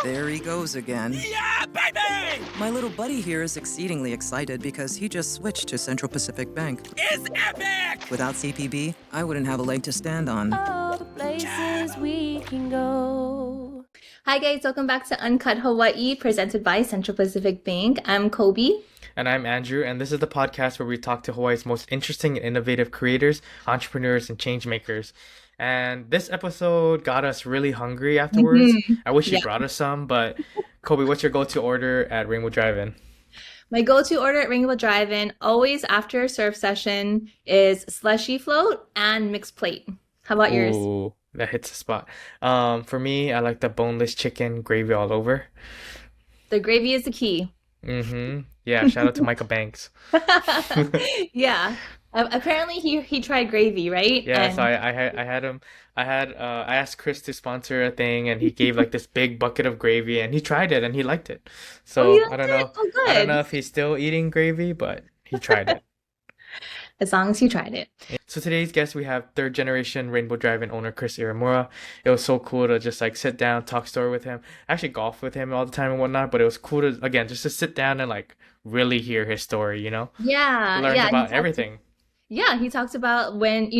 There he goes again. Yeah, baby! My little buddy here is exceedingly excited because he just switched to Central Pacific Bank. It's epic! Without CPB, I wouldn't have a leg to stand on. All the places we can go. Hi guys, welcome back to Uncut Hawaii, presented by Central Pacific Bank. I'm Kobe. And I'm Andrew, and this is the podcast where we talk to Hawaii's most interesting and innovative creators, entrepreneurs, and change makers. And this episode got us really hungry afterwards. I wish you brought us some, but Kobe, what's your go-to order at Rainbow Drive-In? My go-to order at Rainbow Drive-In, always after a surf session, is slushy float and mixed plate. How about yours? Ooh, that hits the spot. For me, I like the boneless chicken, gravy all over. The gravy is the key. Yeah, shout out to Michael Banks. Yeah. Apparently he tried gravy, right? Yeah, so I asked Chris to sponsor a thing, and he gave like this big bucket of gravy, and he tried it and he liked it. So I don't know. Oh, good. I don't know if he's still eating gravy, but he tried it. As long as you tried it. So today's guest, we have third generation Rainbow Drive-In owner Chris Iwamura. It was so cool to just like sit down, talk story with him. I actually golf with him all the time and whatnot, but it was cool to again just to sit down and like really hear his story, you know? Yeah. Learn about everything. Yeah, he talked about when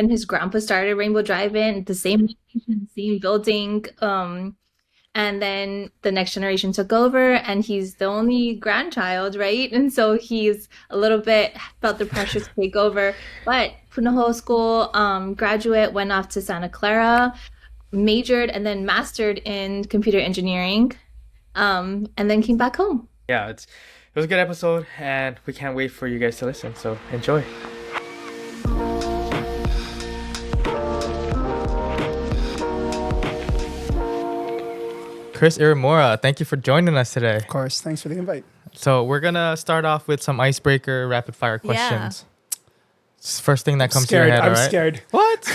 his grandpa started Rainbow Drive-In, the same location, same building, and then the next generation took over, and he's the only grandchild, right? And so he's a little bit felt the pressure to take over. But Punahou school graduate, went off to Santa Clara, majored and then mastered in computer engineering, and then came back home. Yeah, it was a good episode, and we can't wait for you guys to listen. So enjoy. Chris Iwamura, thank you for joining us today. Of course. Thanks for the invite. So we're going to start off with some icebreaker rapid fire questions. It's the first thing that comes to your head, all right? I'm scared. What?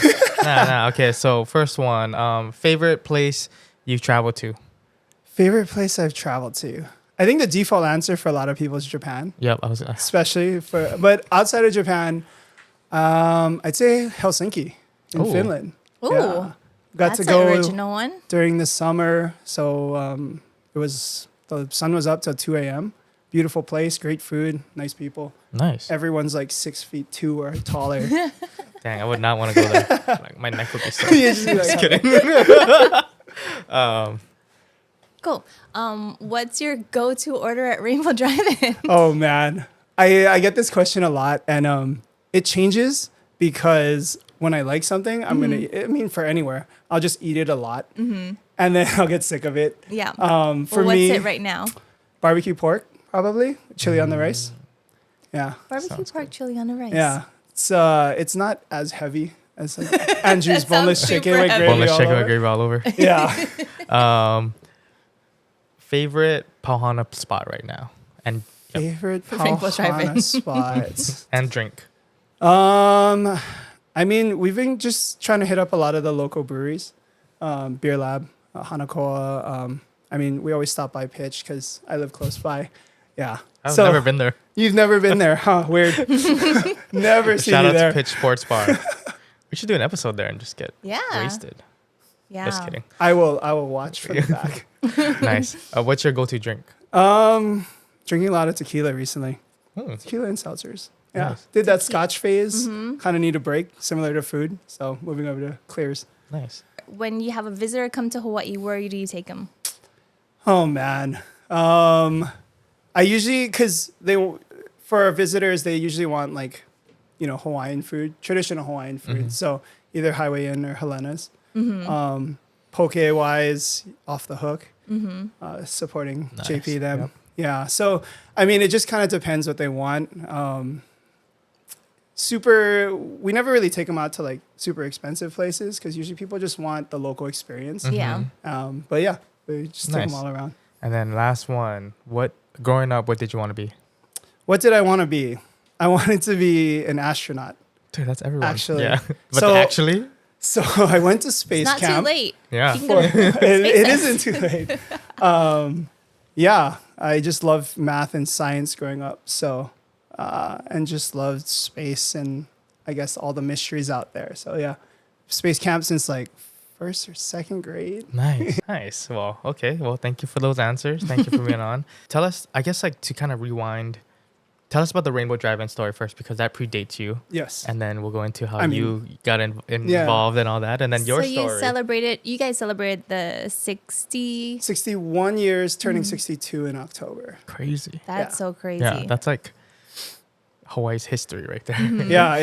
Nah. Okay, so first one. Favorite place you've traveled to? Favorite place I've traveled to? I think the default answer for a lot of people is Japan. Yep. Especially but outside of Japan, I'd say Helsinki in Finland. Ooh. Yeah. Got That's to go an original one. during the summer. So the sun was up till 2 a.m. Beautiful place, great food, nice people. Nice. Everyone's like 6'2" or taller. Dang, I would not want to go there. Like, my neck would be sore. Just kidding. Cool. What's your go-to order at Rainbow Drive-In? Oh man, I get this question a lot, and it changes because when I like something, I'm gonna. For anywhere, I'll just eat it a lot, and then I'll get sick of it. Yeah. For what's me, it right now? barbecue pork, probably chili on the rice. Yeah. Barbecue pork chili on the rice. Yeah. It's not as heavy as like Andrew's boneless chicken super with heavy. gravy Boneless all chicken with over. gravy all over. Yeah. Favorite Pauhana spot right now? And Favorite Rainbow Drive-In. Pauhana spots. and drink. We've been just trying to hit up a lot of the local breweries, Beer Lab, Hanakoa. We always stop by Pitch because I live close by. Yeah. I've never been there. You've never been there, huh? Weird. Never seen Shout you out there. to Pitch Sports Bar. We should do an episode there and just get wasted. Yeah. Just kidding. I will watch from the back. Nice. What's your go-to drink? Drinking a lot of tequila recently. Tequila and seltzers. Yeah. Nice. Did that Scotch phase. Kind of need a break, similar to food. So moving over to clears. Nice. When you have a visitor come to Hawaii, where do you take them? Oh man. I usually, for our visitors, they usually want like, Hawaiian food, traditional Hawaiian food. So either Highway Inn or Helena's. Poke wise, Off the Hook. Supporting Nice. JP them. Yep. Yeah. So it just kind of depends what they want. We never really take them out to like super expensive places because usually people just want the local experience. Yeah. But yeah, we just take Nice. them all around. And then last one. Growing up, what did you want to be? What did I want to be? I wanted to be an astronaut. Dude, that's everyone. Actually. Yeah. But So- actually? So I went to space It's not camp. too late. Yeah. You can go to It SpaceX. isn't too late. Yeah, I just loved math and science growing up. So, and just loved space and I guess all the mysteries out there. So yeah, space camp since like first or second grade. Nice. Nice. Well, okay. Well, thank you for those answers. Thank you for being on. Tell us, I guess, like to kind of rewind, tell us about the Rainbow Drive-In story first, because that predates you. Yes. And then we'll go into how I mean, you got involved and all that. And then your so story. you guys celebrated the 60. 61 years, turning 62 in October. Crazy. That's Yeah. so crazy. Yeah, that's like Hawaii's history right there. Yeah,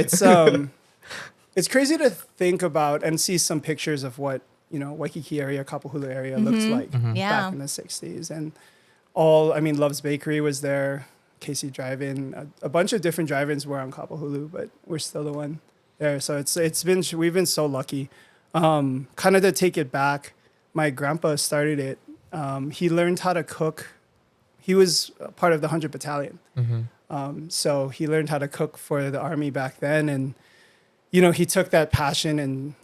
it's crazy to think about and see some pictures of what, Waikiki area, Kapahulu area looks like Yeah. back in the 60s. And Love's Bakery was there, Casey Drive-In, a bunch of different drive-ins were on Kapahulu, but we're still the one there. So we've been so lucky. Kind of to take it back, my grandpa started it. He learned how to cook. He was part of the 100 Battalion. So he learned how to cook for the Army back then. And, he took that passion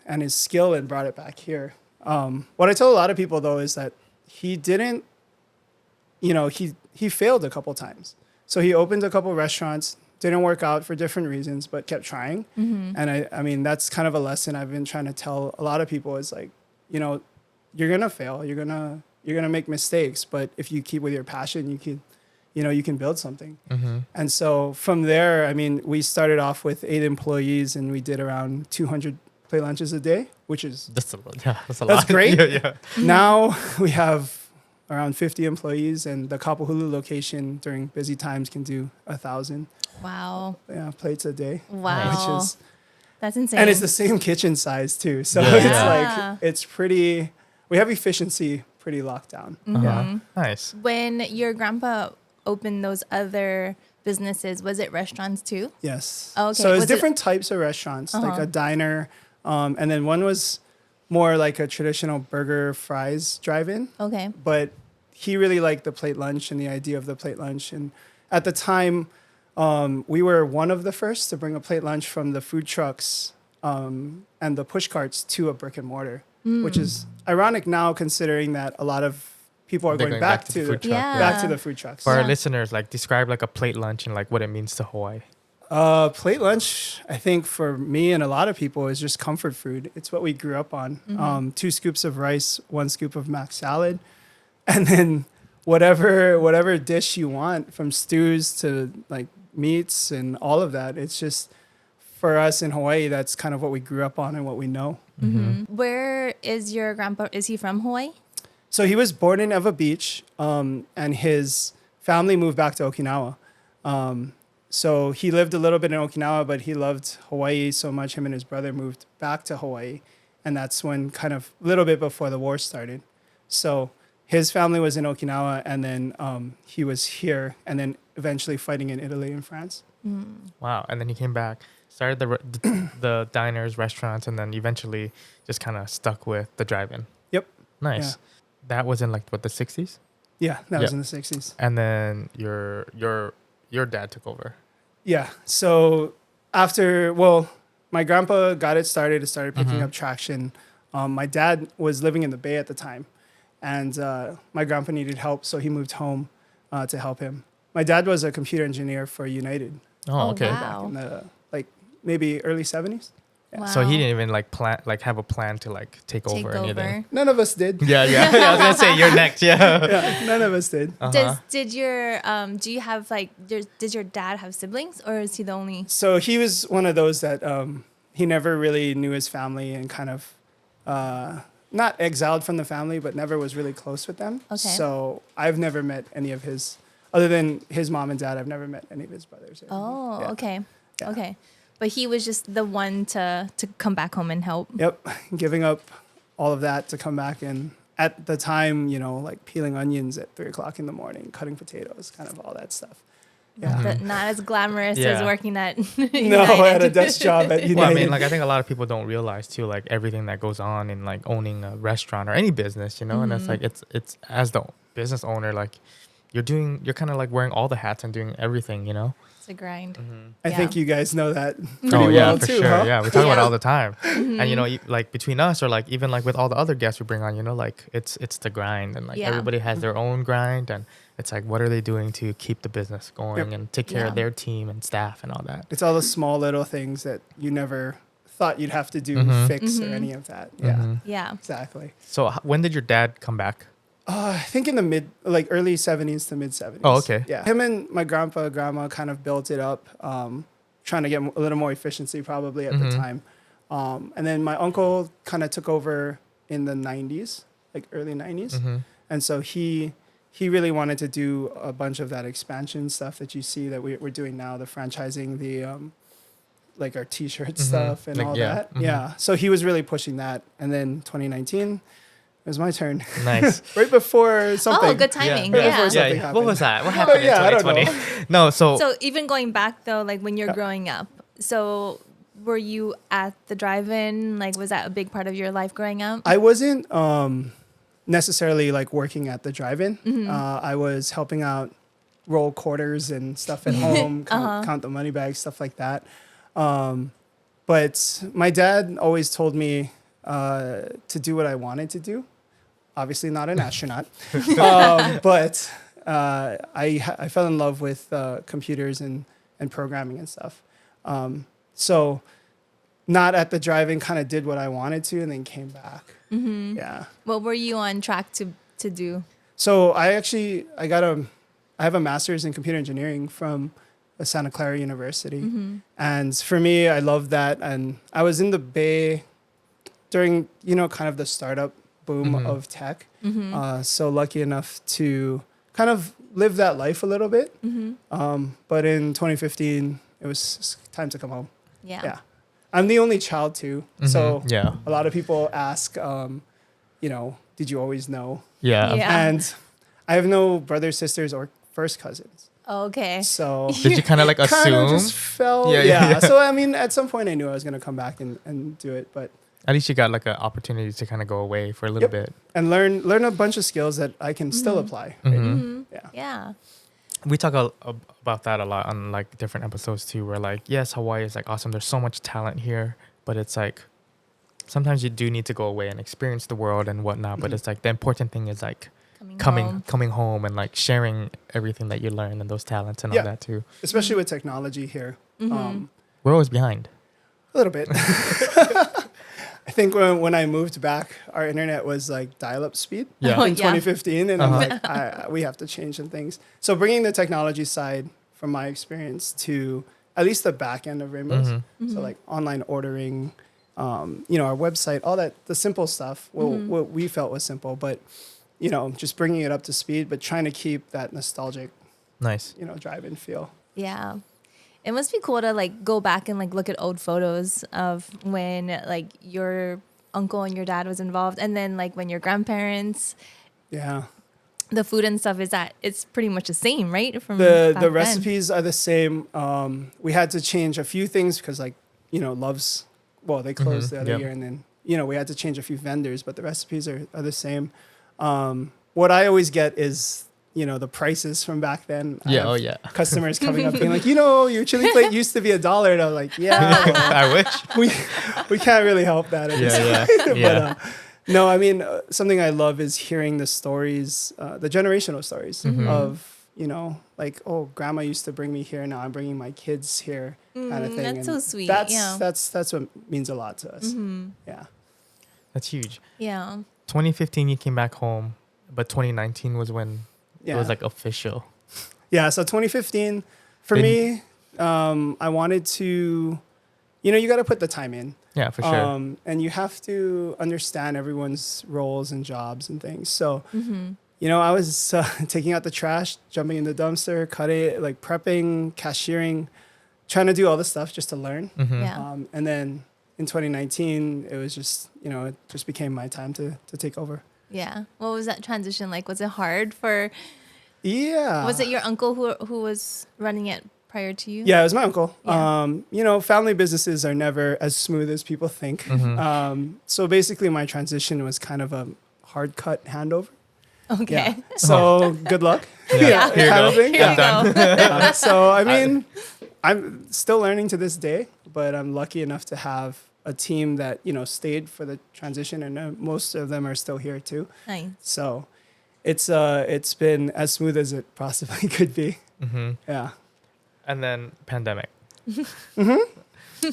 and his skill and brought it back here. What I tell a lot of people, though, is that he didn't, he failed a couple times. So he opened a couple restaurants, didn't work out for different reasons, but kept trying. And I mean, that's kind of a lesson I've been trying to tell a lot of people is like, you're going to fail. You're going to make mistakes. But if you keep with your passion, you can build something. And so from there, we started off with 8 employees and we did around 200 plate lunches a day, which is That's a lot. that's lot. great. Yeah. Now we have around 50 employees, and the Kapahulu location during busy times can do 1,000 Wow. plates a day. Wow. Which is, That's insane. and it's the same kitchen size too. So Yeah. it's Yeah. like, it's pretty, we have efficiency pretty locked down. Yeah. Nice. When your grandpa opened those other businesses, was it restaurants too? Yes. Oh, okay. So it's Was it- different types of restaurants, like a diner. And then one was more like a traditional burger fries drive-in. Okay. But he really liked the plate lunch and the idea of the plate lunch. And at the time, we were one of the first to bring a plate lunch from the food trucks and the push carts to a brick and mortar, which is ironic now considering that a lot of people are They're going going back back to to the food truck, Yeah. back to the food trucks. For our Yeah. listeners, like describe like a plate lunch and like what it means to Hawaii. Plate lunch, I think for me and a lot of people, is just comfort food. It's what we grew up on. 2 scoops of rice, 1 scoop of mac salad, and then whatever dish you want, from stews to like meats and all of that. It's just, for us in Hawaii, that's kind of what we grew up on and what we know. Where is your grandpa? Is he from Hawaii? So he was born in Eva Beach, and his family moved back to Okinawa. So he lived a little bit in Okinawa, but he loved Hawaii so much, him and his brother moved back to Hawaii. And that's when, kind of a little bit before the war started. So his family was in Okinawa, and then he was here, and then eventually fighting in Italy and France. Wow. And then he came back, started the diners, restaurants, and then eventually just kind of stuck with the drive-in. Yep. Nice. Yeah. That was in like what, the 60s? Yeah, that was Yeah. in the 60s. And then your dad took over. Yeah. So my grandpa got it started. It started picking up traction. My dad was living in the Bay at the time, and my grandpa needed help, so he moved home to help him. My dad was a computer engineer for United Oh, okay. Wow. in the maybe early 70s. Wow. So he didn't even have a plan to take over anything. None of us did. Yeah. I was gonna say you're next. Yeah. Yeah, none of us did. Did your do you have does your dad have siblings, or is he the only? So he was one of those that he never really knew his family, and kind of not exiled from the family, but never was really close with them. Okay. So I've never met any of his, other than his mom and dad, I've never met any of his brothers. or Oh, anything. Yeah. okay. Yeah. Okay. But he was just the one to come back home and help. Yep, giving up all of that to come back, and at the time, peeling onions at 3:00 in the morning, cutting potatoes, kind of all that stuff. Yeah. But not as glamorous as Yeah. working at No, I had a desk job at United. Well, I mean, I think a lot of people don't realize too, everything that goes on in owning a restaurant or any business, and it's it's as the business owner, you're kind of wearing all the hats and doing everything, It's a grind. I Yeah. think you guys know that pretty Oh yeah, well for too, sure. huh? Yeah, we talk about it Yeah. all the time. And between us, or even with all the other guests we bring on, it's the grind, and Yeah. everybody has their own grind, and it's what are they doing to keep the business going Yep. and take care of Yeah. their team and staff and all that. It's all the small little things that you never thought you'd have to do fix or any of that. Yeah, Yeah. exactly. So when did your dad come back? I think in the early 70s to mid 70s. Oh, okay. Yeah. Him and my grandma kind of built it up, trying to get a little more efficiency probably at the time. And then my uncle kind of took over in the 90s, like early 90s. And so he really wanted to do a bunch of that expansion stuff that you see that we're doing now, the franchising, the like our t-shirt stuff and Like, all yeah. that. Yeah. So he was really pushing that. And then 2019, it was my turn. Nice. Right before something. Oh, good timing. Right Yeah. before something What happened. was that? What happened yeah, I in don't know. 2020? No, So even going back though, like when you're growing up, so were you at the drive-in? Like, was that a big part of your life growing up? I wasn't necessarily like working at the drive-in. I was helping out roll quarters and stuff at home, count the money bags, stuff like that. But my dad always told me to do what I wanted to do. Obviously not an astronaut, but I fell in love with computers and programming and stuff. So not at the drive-in, kind of did what I wanted to and then came back. Yeah. What were you on track to do? So I have a master's in computer engineering from Santa Clara University. And for me, I love that. And I was in the Bay during, kind of the startup boom of tech. So lucky enough to kind of live that life a little bit. But in 2015, it was time to come home. Yeah. I'm the only child too. So a lot of people ask, did you always know? Yeah. And I have no brothers, sisters, or first cousins. Okay. So Did you kind of like kind assume? of just fell. Yeah, Yeah, yeah. So I mean, at some point I knew I was going to come back and do it, but At least you got like an opportunity to kind of go away for a little bit. and learn a bunch of skills that I can still apply. Right? Yeah. Yeah. We talk about that a lot on like different episodes too, where like, yes, Hawaii is like awesome. There's so much talent here, but it's like sometimes you do need to go away and experience the world and whatnot. But it's like the important thing is like coming home and like sharing everything that you learn and those talents and all that too. Especially with technology here. We're always behind. A little bit. I think when I moved back, our internet was like dial-up speed Yeah. in 2015, and I'm like, we have to change some things. So bringing the technology side from my experience to at least the back end of Rainbows, so like online ordering, our website, all that, the simple stuff. What we felt was simple, but just bringing it up to speed, but trying to keep that nostalgic, Nice. drive-in feel. Yeah. It must be cool to like go back and like look at old photos of when like your uncle and your dad was involved, and then like when your grandparents, Yeah. the food and stuff it's pretty much the same, right? From The back then. recipes are the same. We had to change a few things because Love's, they closed the other year, and then we had to change a few vendors, but the recipes are the same. What I always get is the prices from back then. I have customers coming up being like, your chili plate used to be $1, and I was like, yeah, well, I wish. we can't really help that at this point. Yeah. No, I mean, something I love is hearing the stories, the generational stories of, like, oh, grandma used to bring me here. Now I'm bringing my kids here, kind of thing. That's And so sweet. That's what means a lot to us. Yeah. That's huge. Yeah. 2015, you came back home, but 2019 was when it was like official. Yeah. So 2015, for me, I wanted to, you got to put the time in. Yeah, for sure. And you have to understand everyone's roles and jobs and things. So, I was taking out the trash, jumping in the dumpster, cutting, like prepping, cashiering, trying to do all the stuff just to learn. Yeah. And then in 2019, it was just, it just became my time to take over. Yeah. What was that transition like? Was it hard for? Yeah. Was it your uncle who was running it prior to you? Yeah, it was my uncle. Yeah. Family businesses are never as smooth as people think. So basically, my transition was kind of a hard cut handover. Okay. Yeah. So good luck. Yeah. Here you kind go. of thing. Here Yeah. you go. So I mean, I'm still learning to this day, but I'm lucky enough to have a team that stayed for the transition, and most of them are still here too. Nice. So it's been as smooth as it possibly could be. Yeah. And then pandemic.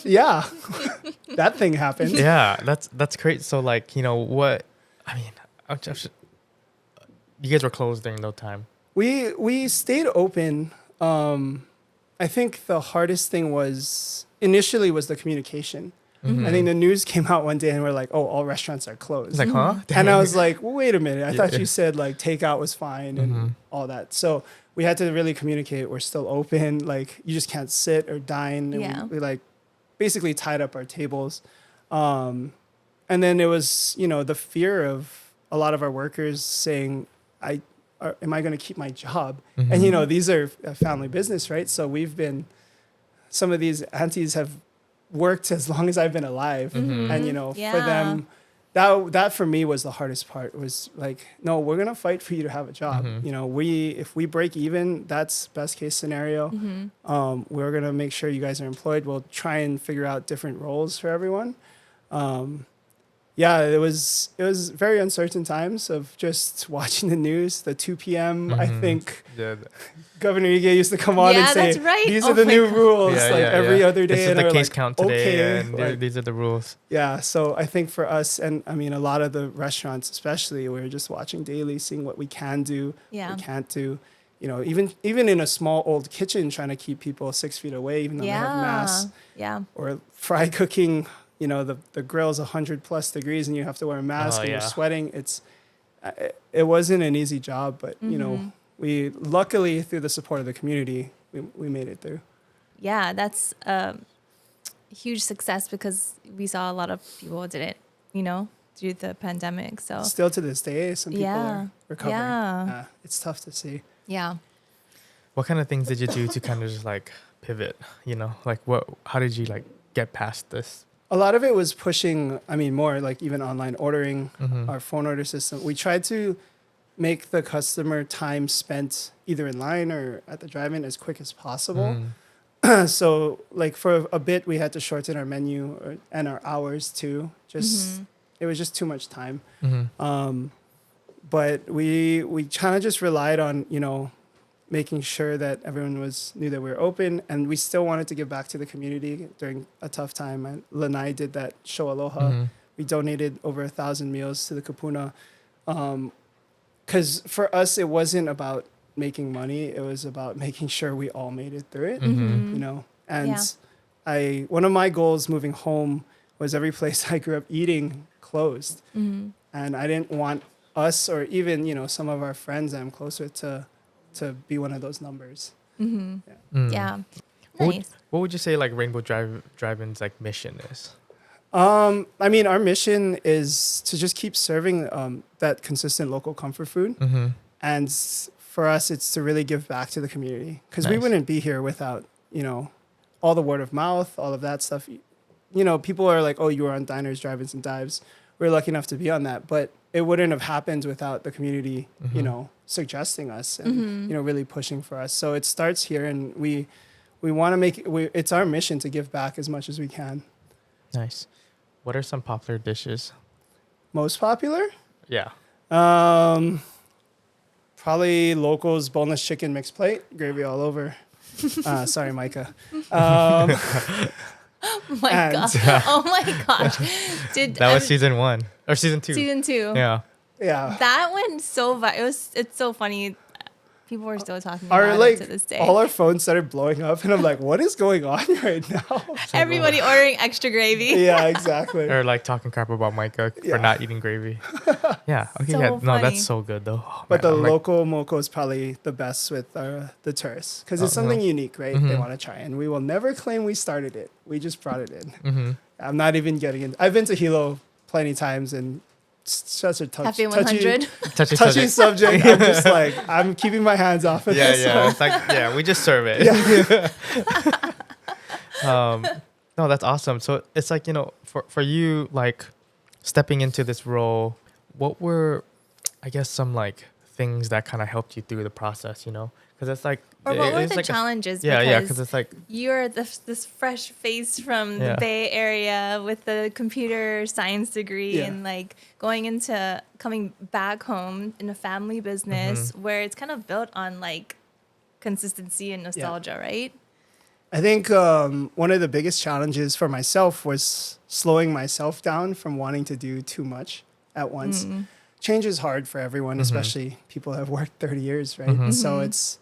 Yeah, that thing happened. Yeah, that's great. So like, what I mean, you guys were closed during that time. We stayed open. I think the hardest thing was initially was the communication. I think the news came out one day and we're like, oh, all restaurants are closed. It's like, huh? And I was like, well, wait a minute. I thought Yeah. you said like takeout was fine and all that. So we had to really communicate. We're still open. Like you just can't sit or dine. And Yeah. we like basically tied up our tables. And then it was, the fear of a lot of our workers saying, am I going to keep my job? And, these are a family business, right? So some of these aunties have worked as long as I've been alive. And, for Yeah. them, that for me was the hardest part was like, no, we're going to fight for you to have a job. If we break even, that's best case scenario. We're going to make sure you guys are employed. We'll try and figure out different roles for everyone. Yeah, it was very uncertain times of just watching the news. The 2 p.m. I think Yeah. Governor Ige used to come on and Yeah, say, that's right. "These Oh are the my new God. rules." Every other day, This is and the we're case like, count today, okay, and like, these are the rules. yeah. So I think for us, and I mean a lot of the restaurants, especially, we're just watching daily, seeing what we can do, Yeah. what we can't do. Even in a small old kitchen, trying to keep people 6 feet away, even though they have masks, Yeah. or fry cooking. The grill's 100+ degrees and you have to wear a mask and you're sweating. It wasn't an easy job, but we luckily through the support of the community, we made it through. Yeah, that's a huge success because we saw a lot of people did it, through the pandemic. So Still to this day, some people are recovering. Yeah. It's tough to see. yeah. What kind of things did you do to kind of just like pivot? Like how did you like get past this? A lot of it was pushing, more like even online ordering, our phone order system. We tried to make the customer time spent either in line or at the drive-in as quick as possible. So like for a bit, we had to shorten our menu and our hours too. It was just too much time. But we kind of just relied on, making sure that everyone knew that we were open, and we still wanted to give back to the community during a tough time. And Lanai did that show Aloha. We donated over 1,000 meals to the Kupuna. Because for us, it wasn't about making money. It was about making sure we all made it through it, And one of my goals moving home was every place I grew up eating closed. And I didn't want us or even, some of our friends that I'm close with to be one of those numbers. Yeah. Nice. What would you say like Rainbow Drive-In's like mission is? Our mission is to just keep serving that consistent local comfort food. And for us, it's to really give back to the community because we wouldn't be here without, all the word of mouth, all of that stuff. People are like, oh, you were on Diners, Drive-Ins, and Dives. We're lucky enough to be on that, but it wouldn't have happened without the community, suggesting us and, really pushing for us. So it starts here, and we want to it's our mission to give back as much as we can. Nice. What are some popular dishes? Most popular? Yeah. Probably Local's boneless chicken mixed plate, gravy all over. Sorry, Micah. Oh my god! Oh my gosh! That was season 1 or season 2? Season 2. Yeah. Yeah. That went so viral. It's so funny. People are still talking about it to this day. All our phones started blowing up, and I'm like, what is going on right now? Everybody ordering extra gravy. Yeah, exactly. Or like talking crap about Micah for not eating gravy. Yeah. Okay. So No, funny. that's so good though. Oh, But man, the I'm like- local moco is probably the best with the tourists because it's something unique, right? They want to try, and we will never claim we started it. We just brought it in. I'm not even getting in. I've been to Hilo plenty times, and it's such a Cafe 100. touchy subject. I'm just like, I'm keeping my hands off of this. Yeah. It's like, we just serve it. No, that's awesome. So it's like, for you, like stepping into this role, what were, I guess, some like things that kind of helped you through the process, Because it's like, Or what were it's the like challenges? because it's like, You're this fresh face from the Bay Area with the computer science degree and like coming back home in a family business where it's kind of built on like consistency and nostalgia, right? I think one of the biggest challenges for myself was slowing myself down from wanting to do too much at once. Change is hard for everyone, especially people who have worked 30 years, right? So it's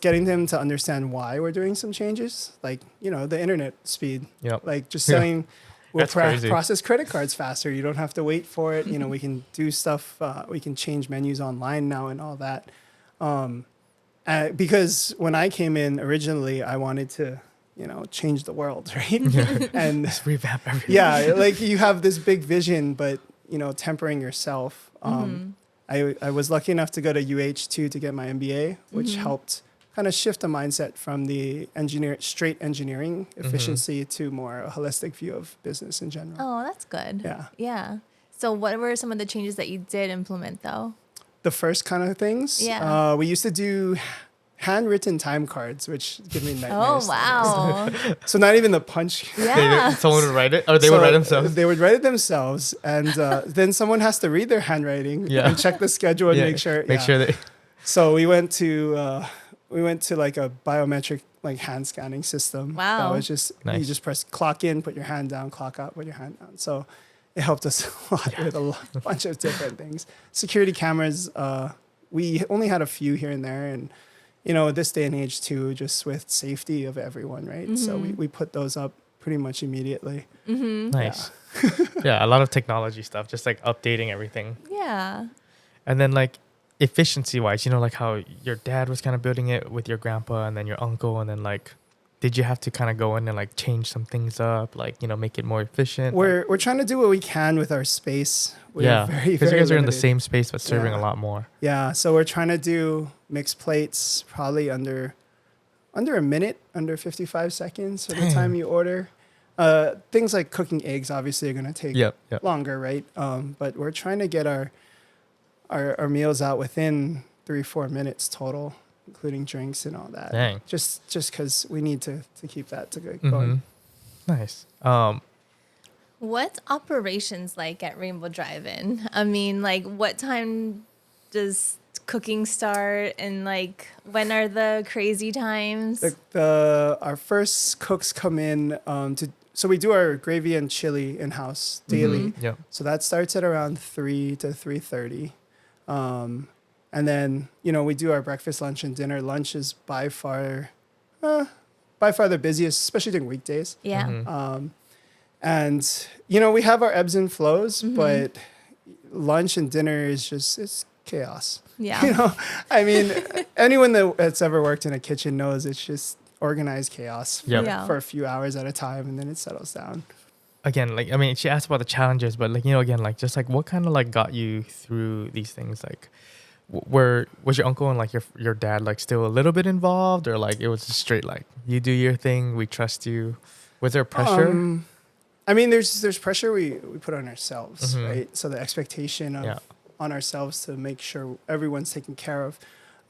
getting them to understand why we're doing some changes, like, the internet speed. Yep. Like just saying we'll That's crazy. process credit cards faster. You don't have to wait for it. We can do stuff. We can change menus online now and all that. Because when I came in originally, I wanted to, change the world, right? And Just revamp everything. yeah, like you have this big vision, but tempering yourself. I was lucky enough to go to UH2 to get my MBA, which helped kind of shift the mindset from the straight engineering efficiency to more a holistic view of business in general. Oh, that's good. Yeah. Yeah. So what were some of the changes that you did implement though? The first kind of things, we used to do handwritten time cards, which give me nightmares. Oh, wow. So not even the punch. Yeah. Someone would write it, or they would write themselves. They would write it themselves, and then someone has to read their handwriting and check the schedule and make sure. They. So we went to like a biometric like hand scanning system. Wow. That was just Nice. you just press clock in, put your hand down, clock out, put your hand down. So it helped us a lot with a bunch of different things. Security cameras, we only had a few here and there, and this day and age too, just with safety of everyone, right? So we put those up pretty much immediately. Nice. Yeah, a lot of technology stuff, just like updating everything. Yeah. And then like efficiency wise, like how your dad was kind of building it with your grandpa and then your uncle, and then like did you have to kind of go in and like change some things up, like make it more efficient? We're trying to do what we can with our space. We're very, because very you guys are in the limited. same space but serving Yeah. a lot more. Yeah, so we're trying to do mixed plates, probably under a minute, under 55 seconds for the time you order. Things like cooking eggs obviously are going to take Yep. longer, right? But we're trying to get our meals out within 3-4 minutes total, including drinks and all that. Dang. Just because we need to keep that going. Nice. What's operations like at Rainbow Drive-In? I mean, like, what time does cooking start, and like, when are the crazy times? Our first cooks come in so we do our gravy and chili in-house daily. Yep. So that starts at around 3 to 3:30. And then, we do our breakfast, lunch, and dinner. Lunch is by far the busiest, especially during weekdays. Yeah. And, we have our ebbs and flows, but lunch and dinner is it's chaos. Yeah. I mean, anyone that's ever worked in a kitchen knows it's just organized chaos Yep. Yeah. for a few hours at a time, and then it settles down. Again, like, I mean, she asked about the challenges, but like, again, like, just like what kind of like got you through these things? Like, was your uncle and like your dad like still a little bit involved, or like it was just straight like you do your thing, we trust you? Was there pressure? I mean, there's pressure we put on ourselves, right? So the expectation on ourselves to make sure everyone's taken care of.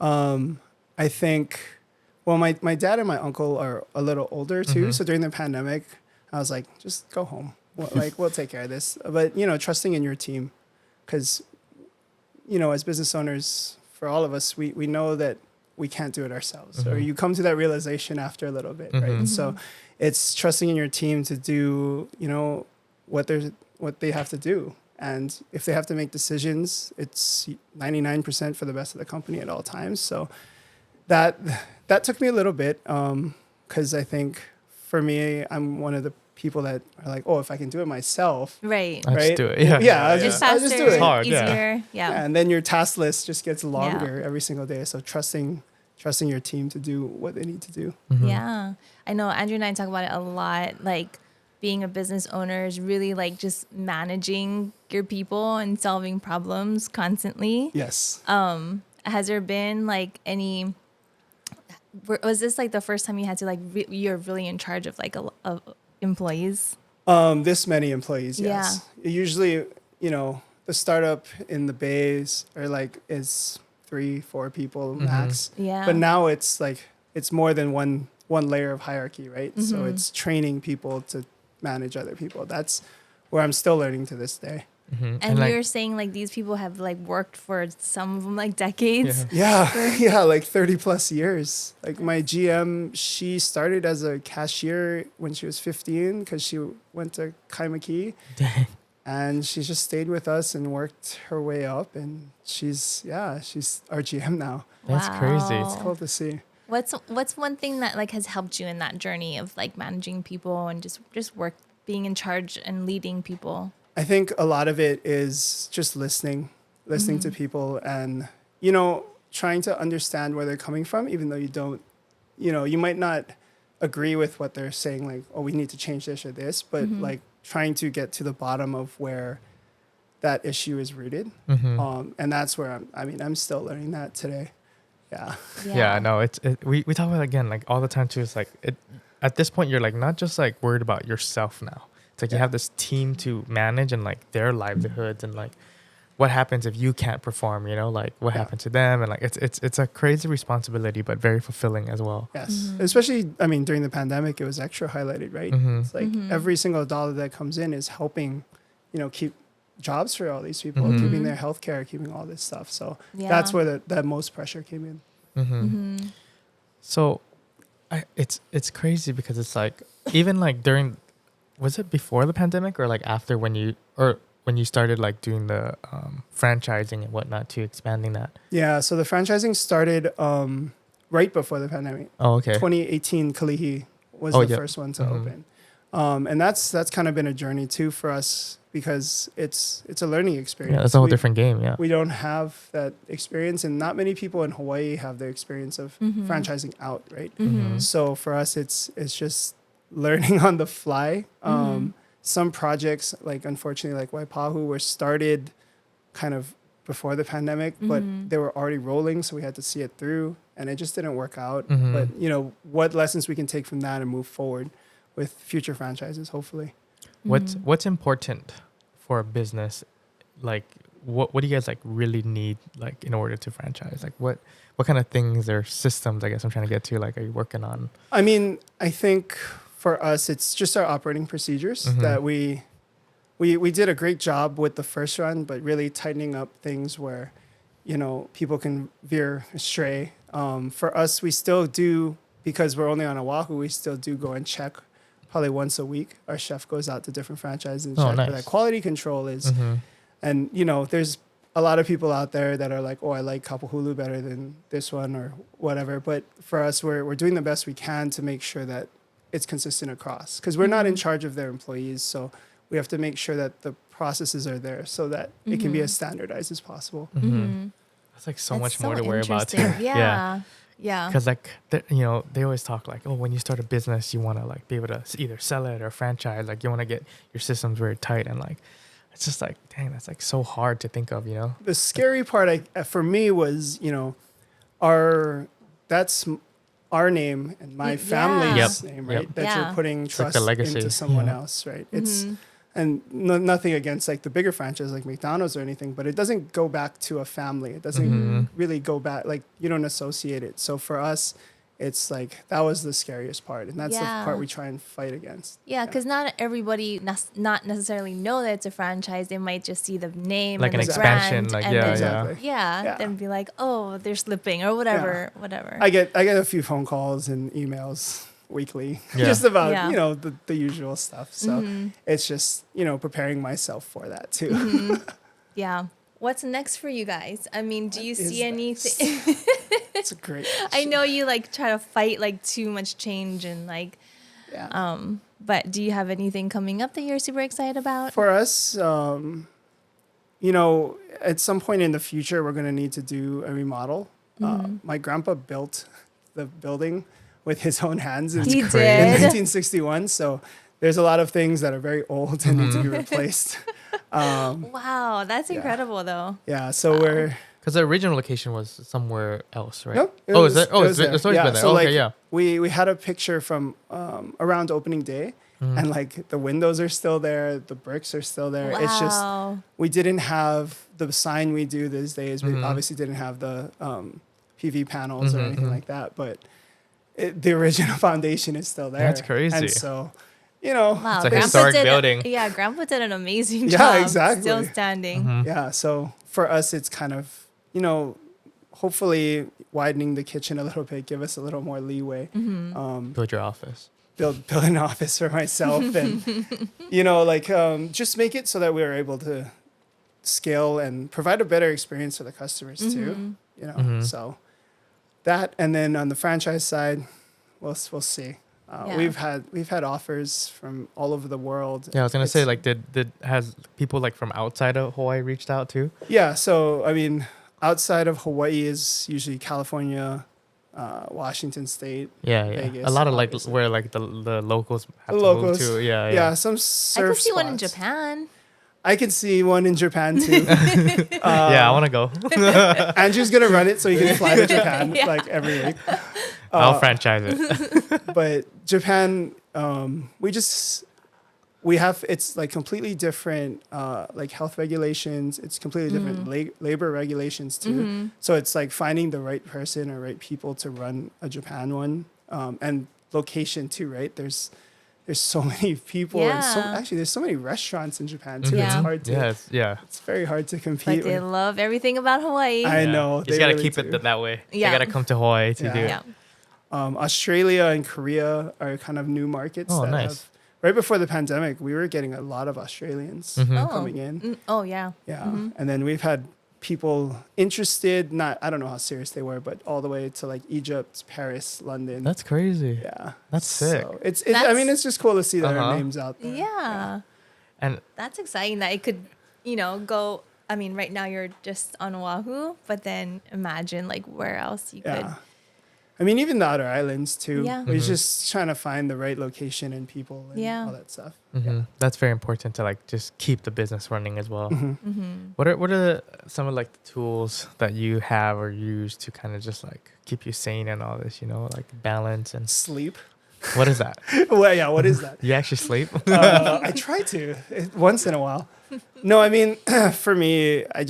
I think, well, my dad and my uncle are a little older too. So during the pandemic, I was like, just go home. We'll take care of this. But, trusting in your team, because, as business owners, for all of us, we know that we can't do it ourselves, or you come to that realization after a little bit, right? So it's trusting in your team to do, what they have to do. And if they have to make decisions, it's 99% for the best of the company at all times. So that took me a little bit, because I think for me, I'm one of the people that are like, oh, if I can do it myself, Right. I right? just do it. Yeah. I'll It's just faster, do it. It's hard, easier. Yeah. And then your task list just gets longer every single day. So trusting your team to do what they need to do. Yeah. I know Andrew and I talk about it a lot. Like, being a business owner is really like just managing your people and solving problems constantly. Yes. Has there been like any, was this like the first time you had to like, you're really in charge of like of employees? This many employees, yes. Usually, the startup in the bays is 3-4 people max. Yeah. But now it's like, it's more than one layer of hierarchy, right? So it's training people to manage other people. That's where I'm still learning to this day. And like, you're saying like these people have like worked for some of them like decades. Yeah, like 30 plus years. Like my GM, she started as a cashier when she was 15 because she went to Kaimaki. dang. And she just stayed with us and worked her way up. And she's our GM now. That's crazy. It's cool to see. What's one thing that like has helped you in that journey of like managing people and just work being in charge and leading people? I think a lot of it is just listening to people and, trying to understand where they're coming from, even though you don't, you might not agree with what they're saying, like, oh, we need to change this or this, but like trying to get to the bottom of where that issue is rooted. And that's where I'm still learning that today. Yeah, no, we talk about it again, like all the time too. It's like at this point, you're like not just like worried about yourself now. It's like you have this team to manage and like their livelihoods and like what happens if you can't perform, like what happened to them. And like it's a crazy responsibility, but very fulfilling as well. Yes. Especially, during the pandemic, it was extra highlighted, right? It's like every single dollar that comes in is helping, keep jobs for all these people, keeping their healthcare, keeping all this stuff. So that's where the most pressure came in. So it's crazy because it's like, even like during, was it before the pandemic or like after when you started like doing the franchising and whatnot to expanding that? Yeah, so the franchising started right before the pandemic. Oh, okay. 2018, Kalihi was the first one to open. And that's kind of been a journey too for us because it's a learning experience. Yeah, it's a whole different game, yeah. We don't have that experience, and not many people in Hawaii have the experience of franchising out, right? So for us, it's just learning on the fly. Some projects, like unfortunately, like Waipahu, were started kind of before the pandemic, but they were already rolling, so we had to see it through, and it just didn't work out. But what lessons we can take from that and move forward with future franchises, hopefully. What's important for a business? Like, what do you guys like really need like in order to franchise? Like, what kind of things or systems, I guess I'm trying to get to, like, are you working on? I think for us, it's just our operating procedures that we did a great job with the first run, but really tightening up things where, people can veer astray. For us, we still do, because we're only on Oahu, we still do go and check probably once a week. Our chef goes out to different franchises and check where that quality control is. And, there's a lot of people out there that are like, oh, I like Kapahulu better than this one or whatever. But for us, we're doing the best we can to make sure that it's consistent across, because we're not in charge of their employees. So we have to make sure that the processes are there so that it can be as standardized as possible. That's like so much more to worry about too. Yeah. Because like, they always talk like, oh, when you start a business, you want to like be able to either sell it or franchise. Like you want to get your systems very tight, and like, it's just like, dang, that's like so hard to think of, The scary part for me was, that's our name and my family's name, right? That you're putting trust like into someone else, right? It's and nothing against like the bigger franchise like McDonald's or anything, but it doesn't go back to a family. It doesn't really go back, like you don't associate it. So for us, it's like that was the scariest part, and that's the part we try and fight against. Yeah, because not everybody not necessarily know that it's a franchise. They might just see the name, like and an the expansion, brand, like and exactly. then be like, oh, they're slipping or whatever. I get a few phone calls and emails weekly just about the usual stuff. So it's just preparing myself for that too. Yeah. What's next for you guys? Do you see anything? It's a great question. I know you like try to fight like too much change and like, but do you have anything coming up that you're super excited about? For us, at some point in the future, we're going to need to do a remodel. My grandpa built the building with his own hands in 1961. So there's a lot of things that are very old and need to be replaced. Wow, that's incredible though. Yeah, so we're... Because the original location was somewhere else, right? Nope. It's always been there. So okay, we had a picture from around opening day, and like the windows are still there, the bricks are still there. Wow. It's just we didn't have the sign we do these days. We obviously didn't have the PV panels or anything like that, but the original foundation is still there. That's crazy. And so Wow, It's a Grandpa historic did building. Yeah, Grandpa did an amazing Yeah, job. exactly. Still standing. Mm-hmm. Yeah. So for us, it's kind of, hopefully widening the kitchen a little bit, give us a little more leeway. Build your office. Build an office for myself and, just make it so that we're able to scale and provide a better experience for the customers too, so that. And then on the franchise side, we'll see. Yeah. We've had offers from all over the world. Yeah, I was gonna say, like, has people like from outside of Hawaii reached out too? Yeah, so I mean, outside of Hawaii is usually California, Washington State. Yeah. Vegas, A lot of obviously. where like the locals have The to locals. move to. Yeah. Yeah, some I surf could see one in spots. Japan. I could see one in Japan too. Yeah, I want to go. Andrew's gonna run it so he can fly to Japan Yeah. like every week. I'll franchise it. But Japan, we have, it's like completely different, like health regulations. It's completely different labor regulations too. So it's like finding the right person or right people to run a Japan one, and location too, right? There's so many people and Yeah. there's so many restaurants in Japan too. Yeah. It's hard to, Yeah. it's very hard to But compete they with. love everything about Hawaii. I know. You they just gotta really keep do. it that way. Yeah. You gotta come to Hawaii to Yeah. do it. Yeah. Australia and Korea are kind of new markets. Oh, that nice. have, right before the pandemic, we were getting a lot of Australians Oh. coming in. Oh, yeah. Yeah. And then we've had people interested, I don't know how serious they were, but all the way to like Egypt, Paris, London. That's crazy. yeah. That's sick. So I That's- mean, it's just cool to see that our Uh-huh. names out there. Yeah. And That's exciting that it could, go. I mean, right now you're just on Oahu, but then imagine like where else you Yeah. I mean, even the outer islands too. Yeah. We're just trying to find the right location and people and Yeah. all that stuff. that's very important to like just keep the business running as well. Mm-hmm. What are some of like the tools that you have or use to kind of just like keep you sane and all this, like balance and Sleep. what is that? Well, yeah. What is that? You actually sleep? I try to once in a while. No, I mean, for me, I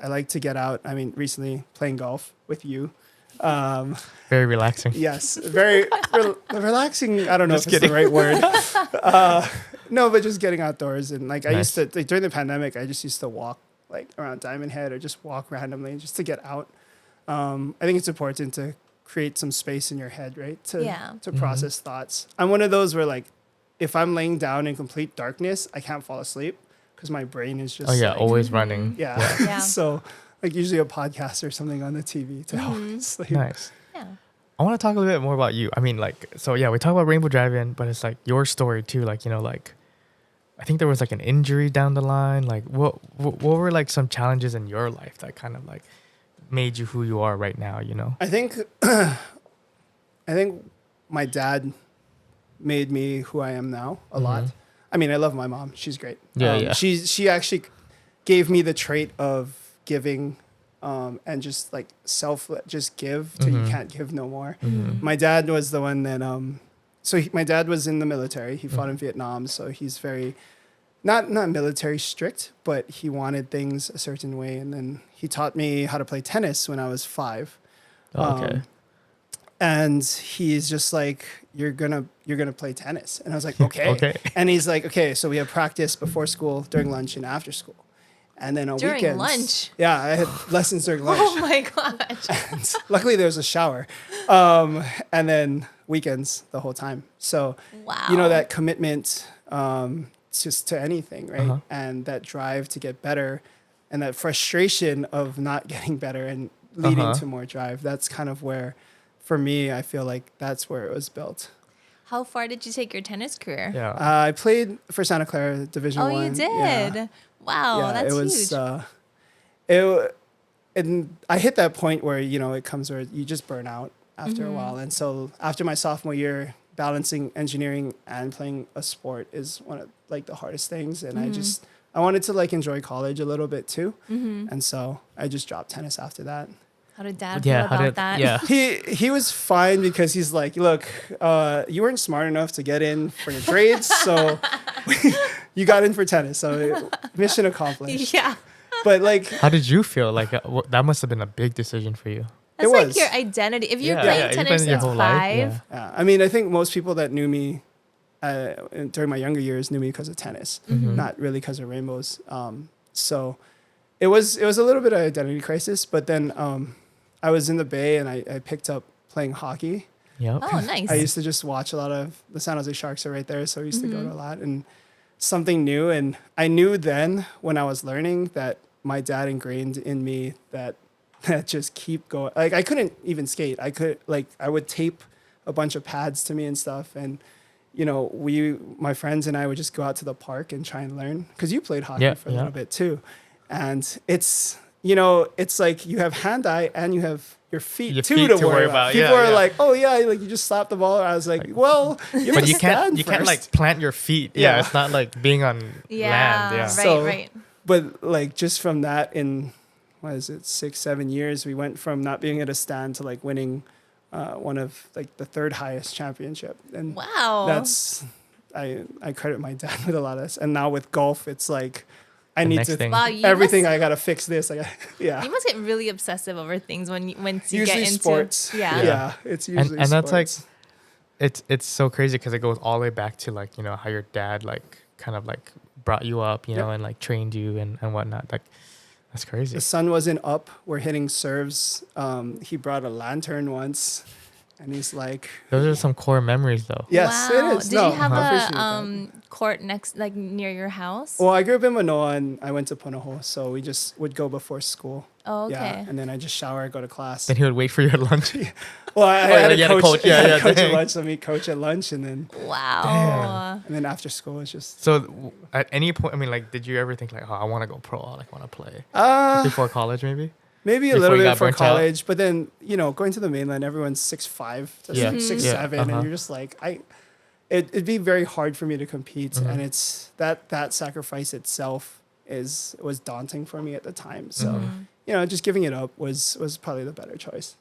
like to get out. I mean, recently playing golf with you. Very relaxing. Yes, very relaxing. I don't know Just if it's the kidding. right word. No, but just getting outdoors and like I used to like, during the pandemic, I just used to walk like around Diamond Head or just walk randomly just to get out. I think it's important to create some space in your head, right? To process thoughts. I'm one of those where like if I'm laying down in complete darkness, I can't fall asleep because my brain is just Oh yeah, like, always running. yeah. Yeah. So like usually a podcast or something on the TV to help me sleep. Nice. Yeah. I want to talk a little bit more about you. I mean, like, so yeah, we talk about Rainbow Drive-In, but it's like your story too. Like, like, I think there was like an injury down the line. Like, what were like some challenges in your life that kind of like made you who you are right now? I think my dad made me who I am now a lot. I mean, I love my mom. She's great. Yeah. She actually gave me the trait of giving, and just like just give till you can't give no more. My dad was the one that my dad was in the military. He fought in Vietnam, so he's very not military strict, but he wanted things a certain way. And then he taught me how to play tennis when I was 5. Okay. And he's just like, you're gonna play tennis. And I was like, okay. Okay. And he's like, okay, so we have practice before school, during lunch, and after school. And then on During weekends. lunch? Yeah, I had lessons during lunch. Oh my gosh. And luckily there was a shower. And then weekends the whole time. So, Wow. that commitment just to anything, right? Uh-huh. And that drive to get better and that frustration of not getting better and leading to more drive. That's kind of where, for me, I feel like that's where it was built. How far did you take your tennis career? Yeah. I played for Santa Clara Division Oh, 1. you did? Yeah. Wow, that's it was, huge. And I hit that point where, it comes where you just burn out after a while. And so after my sophomore year, balancing engineering and playing a sport is one of like the hardest things. And I wanted to like enjoy college a little bit too. And so I just dropped tennis after that. How did Dad Yeah. feel about that? Yeah. He was fine because he's like, look, you weren't smart enough to get in for your grades, so you got in for tennis. So mission accomplished. Yeah. But like, How did you feel? Like that must have been a big decision for you. That's It like was. your identity. If you're Yeah. playing Yeah, you've tennis been your since whole life, 5, yeah. I mean, I think most people that knew me during my younger years knew me because of tennis, not really because of rainbows. So it was a little bit of identity crisis. But then I was in the Bay and I picked up playing hockey. Yep. Oh, nice. I used to just watch a lot of the San Jose Sharks are right there, so I used to go to a lot and something new. And I knew then when I was learning that my dad ingrained in me that just keep going. Like I couldn't even skate. I would tape a bunch of pads to me and stuff, and my friends and I would just go out to the park and try and learn because you played hockey for a little bit too, and it's like you have hand-eye and you have your feet too to worry about. People are like, oh yeah, like you just slap the ball. I was like, well, but you can't like plant your feet. Yeah, it's not like being on land. Yeah, right. But like just from that, in what is it, 6-7 years, we went from not being able to stand to like winning one of like the third highest championship. And wow, that's I credit my dad with a lot of this. And now with golf, it's like I need to everything. I gotta fix this. You must get really obsessive over things when you usually get into sports. Yeah, it's usually and sports. That's like it's so crazy because it goes all the way back to like how your dad like kind of like brought you up, and like trained you and whatnot. Like that's crazy. The sun wasn't up. We're hitting serves. He brought a lantern once. And he's like, those are some core memories, though. Yes, it is. Did you have a court next, like near your house? Well, I grew up in Manoa and I went to Punahou, so we just would go before school. Oh, okay. Yeah, and then I just shower, go to class. Then he would wait for your lunch. Well, I had a coach. Yeah, coach at lunch. Let me coach at lunch, and then wow. And then after school, it's just. So, at any point, I mean, like, did you ever think like, oh, I want to go pro, I like want to play before college, maybe? Maybe a little bit for college, but then going to the mainland, everyone's 6'5" to 6'7", and you're just like it'd be very hard for me to compete, and it's that sacrifice itself was daunting for me at the time. So just giving it up was probably the better choice.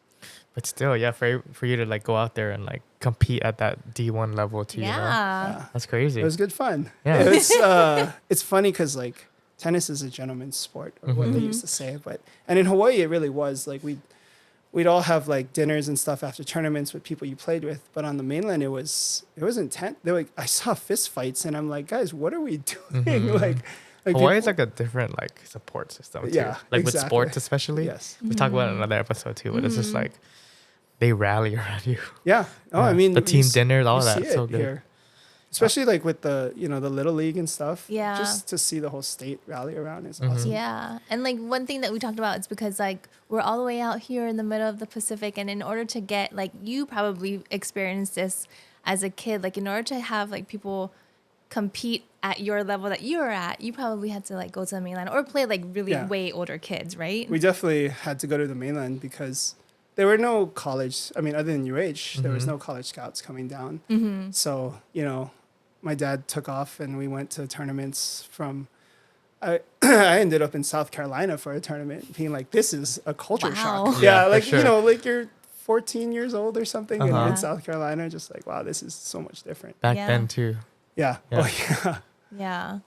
But still, for you to like go out there and like compete at that D1 level too, that's crazy. It was good fun. Yeah, it's funny because like. Tennis is a gentleman's sport, or what they used to say. And in Hawaii, it really was. Like we'd all have like dinners and stuff after tournaments with people you played with. But on the mainland, it was intense. I saw fist fights, and I'm like, guys, what are we doing? Like Hawaii is like a different like support system too. Yeah, like with sports especially. Yes, we talk about it in another episode too. But it's just like they rally around you. Yeah. Oh, I mean the team dinners, all that. So good. Here. Especially like with the the little league and stuff. Yeah. Just to see the whole state rally around is awesome. Yeah. And like one thing that we talked about is because like we're all the way out here in the middle of the Pacific, and in order to get like you probably experienced this as a kid, like in order to have like people compete at your level that you were at, you probably had to like go to the mainland or play like really way older kids, right? We definitely had to go to the mainland because there were no college. I mean, other than UH, there was no college scouts coming down. So my dad took off and we went to tournaments I ended up in South Carolina for a tournament, being like, this is a culture shock. Yeah, like, sure. Like you're 14 years old or something and in South Carolina, just like, wow, this is so much different. Back then too. Yeah. Oh, yeah. Yeah.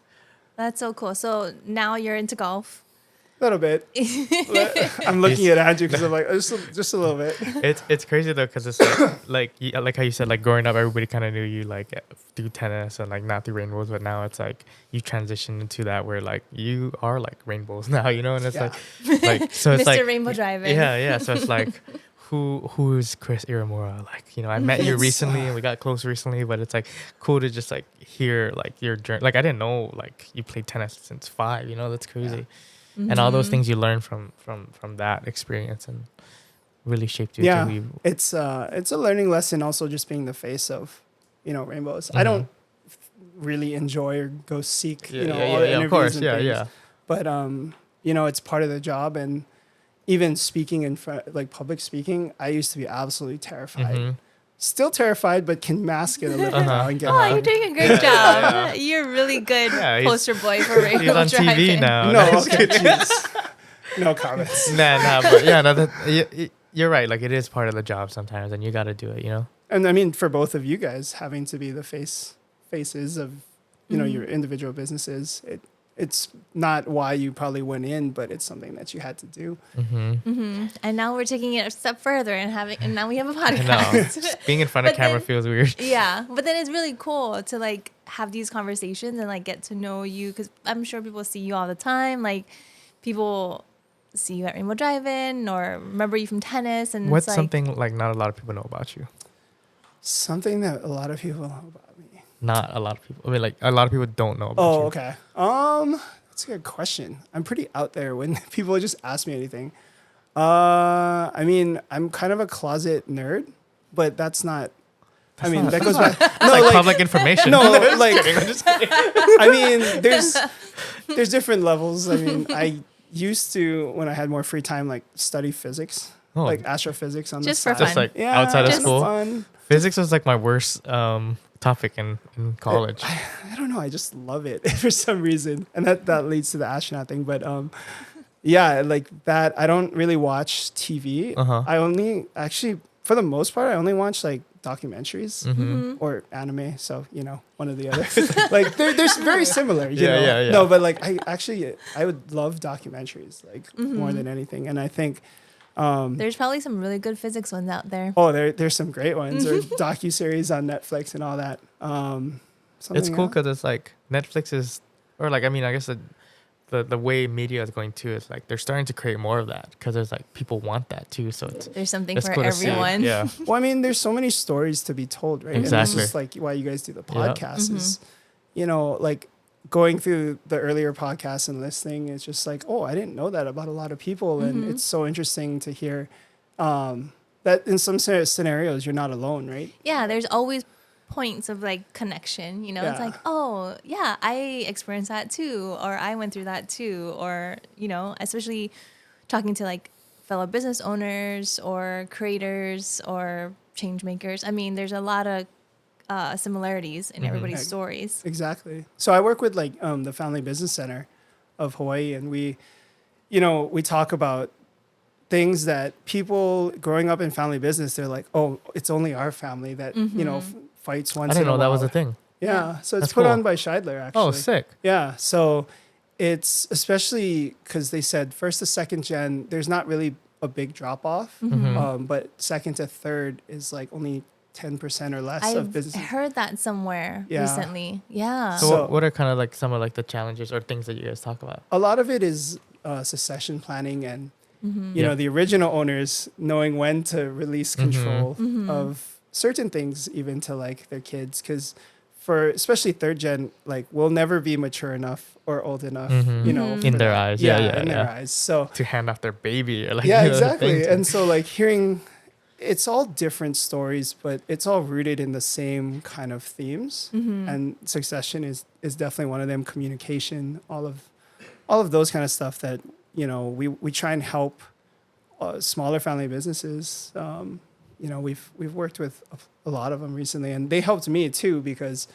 That's so cool. So now you're into golf. A little bit. I'm looking at Andrew because I'm like, just a little bit. It's crazy though because it's like how you said, like growing up everybody kind of knew you like through tennis and like not through rainbows, but now it's like you transition into that where like you are like rainbows now, and it's like so it's Mr. like Rainbow Driving. Yeah. So it's like who's Chris Iwamura? Like I met you recently and we got close recently, but it's like cool to just like hear like your journey. Like I didn't know like you played tennis since 5. That's crazy. Yeah. And all those things you learn from that experience and really shaped you. Yeah, it's a learning lesson. Also, just being the face of, rainbows. I don't really enjoy or go seek, all the interviews of course, and things. But it's part of the job. And even speaking in front, like public speaking, I used to be absolutely terrified. Still terrified, but can mask it a little now and get you're doing a great job. You're really good poster boy for Rainbow He's on Driving. TV now. No, okay, jeez. No comments. But you're right. Like it is part of the job sometimes, and you got to do it. And I mean, for both of you guys, having to be the faces of, your individual businesses, it's not why you probably went in, but it's something that you had to do. And now we're taking it a step further and now we have a I know. podcast. Being in front of But camera then- feels weird. Yeah, but then it's really cool to like have these conversations and like get to know you, because I'm sure people see you all the time. Like people see you at Rainbow Drive-In or remember you from tennis, and What's it's like, something like not a lot of people know about you? Something that a lot of people know about me. Not a lot of people. I mean, like a lot of people don't know about Oh, you. okay. That's a good question. I'm pretty out there when people just ask me anything. I mean, I'm kind of a closet nerd, but that's not. I mean, that goes back. It's like public information. No, like I mean, there's different levels. I mean, I used to, when I had more free time, like study physics, Oh. like astrophysics on Just the for side. fun. Just like Yeah, outside of just school. fun. Physics was like my worst topic in college. I don't know. I just love it for some reason, and that leads to the astronaut thing. But yeah, like that. I don't really watch TV. I only actually, for the most part, I only watch like documentaries or anime. So one or the other. Like they're very similar. You know? Yeah. No, but like I would love documentaries like more than anything, and I think. there's probably some really good physics ones out there. Oh, there's some great ones, or docuseries on Netflix and all that. It's cool else? because it's like Netflix is, or like, I mean, I guess the way media is going too is like they're starting to create more of that because there's like people want that too. So There's something it's for cool to see. everyone. Yeah. Well, I mean, there's so many stories to be told, right? Exactly. And this is like why you guys do the podcast is, like going through the earlier podcasts and listening. It's just like, oh, I didn't know that about a lot of people, and it's so interesting to hear that in some scenarios you're not alone, right? Yeah, there's always points of like connection. It's Yeah. like, oh yeah, I experienced that too, or I went through that too, or especially talking to like fellow business owners or creators or change makers. I mean, there's a lot of similarities in everybody's stories. Exactly. So I work with like the Family Business Center of Hawaii, and we talk about things that people growing up in family business, they're like, oh, it's only our family that fights once. I didn't in a know that was while. a thing. Yeah, so it's That's put cool. on by Shidler actually. Oh, sick. Yeah, so it's especially because they said first to second gen, there's not really a big drop off, but second to third is like only 10% or less of I've business. heard that somewhere Yeah. recently. Yeah. So, So- what are kind of like some of like the challenges or things that you guys talk about? A lot of it is succession planning and Yeah. the original owners knowing when to release control of certain things even to like their kids, because for especially third gen, like we'll never be mature enough or old enough for In their that. eyes. Yeah, in their eyes. So To hand off their baby or like yeah, you know, exactly. things. And so like hearing, it's all different stories, but it's all rooted in the same kind of themes. And succession is definitely one of them. Communication, all of those kind of stuff that we try and help smaller family businesses. We've worked with a lot of them recently, and they helped me too, because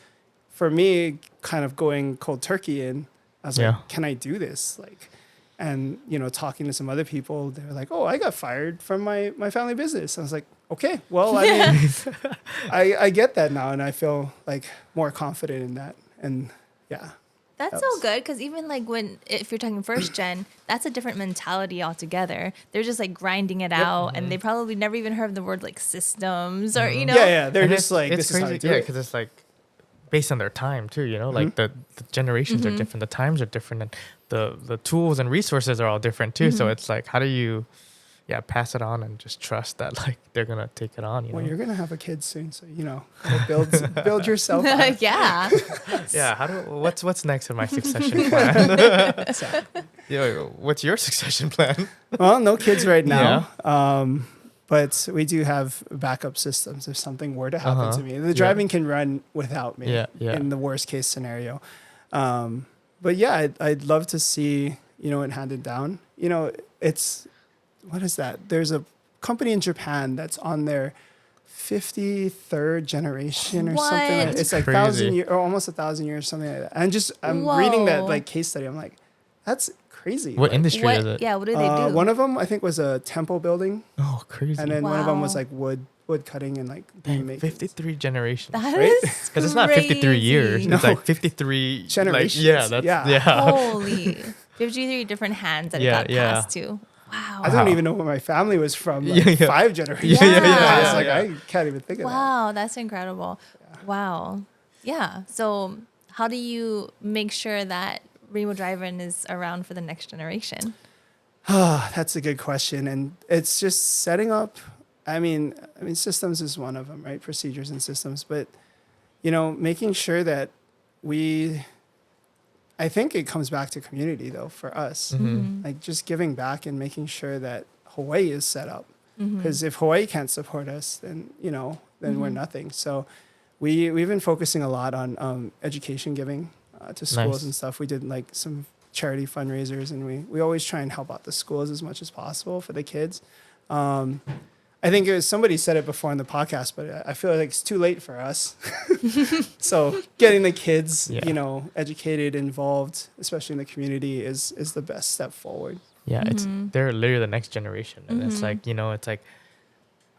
for me, kind of going cold turkey in, I was Yeah. like, can I do this? Like, and talking to some other people, they're like, oh, I got fired from my family business. I was like, okay, well, I mean, I get that now, and I feel like more confident in that. And yeah. That's That so was- good, because even like if you're talking first gen, that's a different mentality altogether. They're just like grinding it out, and they probably never even heard the word like systems or Yeah, they're And just like, it's this is how crazy. I do Yeah, it. because it's like based on their time too. Like the generations are different, the times are different, and the tools and resources are all different too. So it's like, how do you, pass it on and just trust that like they're gonna take it on. Well, you're gonna have a kid soon, so build yourself up. yeah. Yeah. What's next in my succession plan? So, What's your succession plan? well, no kids right now. But we do have backup systems if something were to happen to me. The driving can run without me in the worst case scenario. But yeah, I'd love to see, it handed down. It's, what is that? There's a company in Japan that's on their 53rd generation or something. What? Like, it's like Crazy. 1,000 years or almost 1,000 years, something like that. And I'm reading that Whoa. like case study. I'm like, that's crazy. What Like, industry is it? Yeah, what do they do? one of them I think was a temple building, Oh, crazy. and then one of them was Wow. like wood cutting and like beam making. 53 generations. That right? is Because it's not 53 years. crazy. It's No. like 53 Generations. Like, yeah, that's Yeah. yeah. Holy. 53 different hands that it Yeah, got yeah. passed to. Wow. I don't Wow. even know where my family was from. Like Yeah, yeah. 5 generations. Yeah, yeah, yeah, It's like yeah. I can't even think of that. Wow, that's incredible. Wow. Yeah. So how do you make sure that Rainbow Drive-In is around for the next generation? That's a good question, and it's just setting up. I mean, systems is one of them, right? Procedures and systems, but making sure that I think it comes back to community though for us, like just giving back and making sure that Hawaii is set up. Because if Hawaii can't support us, then we're nothing. So we've been focusing a lot on education giving to schools Nice. and stuff. We did like some charity fundraisers, and we always try and help out the schools as much as possible for the kids. I think somebody said it before in the podcast, but I feel like it's too late for us. So getting the kids, Yeah. educated, involved, especially in the community, is the best step forward. Yeah, they're literally the next generation, and it's like it's like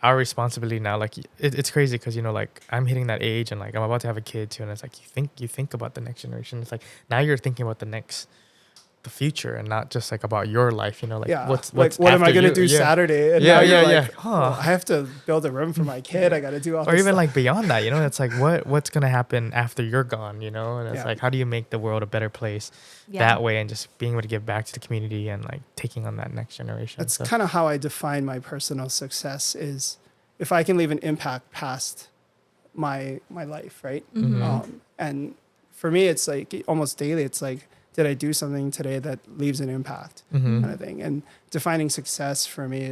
our responsibility now. Like it's crazy because like I'm hitting that age, and like I'm about to have a kid too, and it's like you think about the next generation. It's like now you're thinking about the future, and not just like about your life. What's like what am I after gonna you? do Yeah. Saturday? And Yeah, now you're yeah, like, yeah. "Oh, I have to build a room for my kid. I got to do all Or this even stuff." like beyond that, it's like what's gonna happen after you're gone, and it's Yeah. like how do you make the world a better place that way, and just being able to give back to the community and like taking on that next generation. That's So, kind of how I define my personal success is if I can leave an impact past my life, right? And for me, it's like almost daily. It's like, did I do something today that leaves an impact, kind of thing? And defining success for me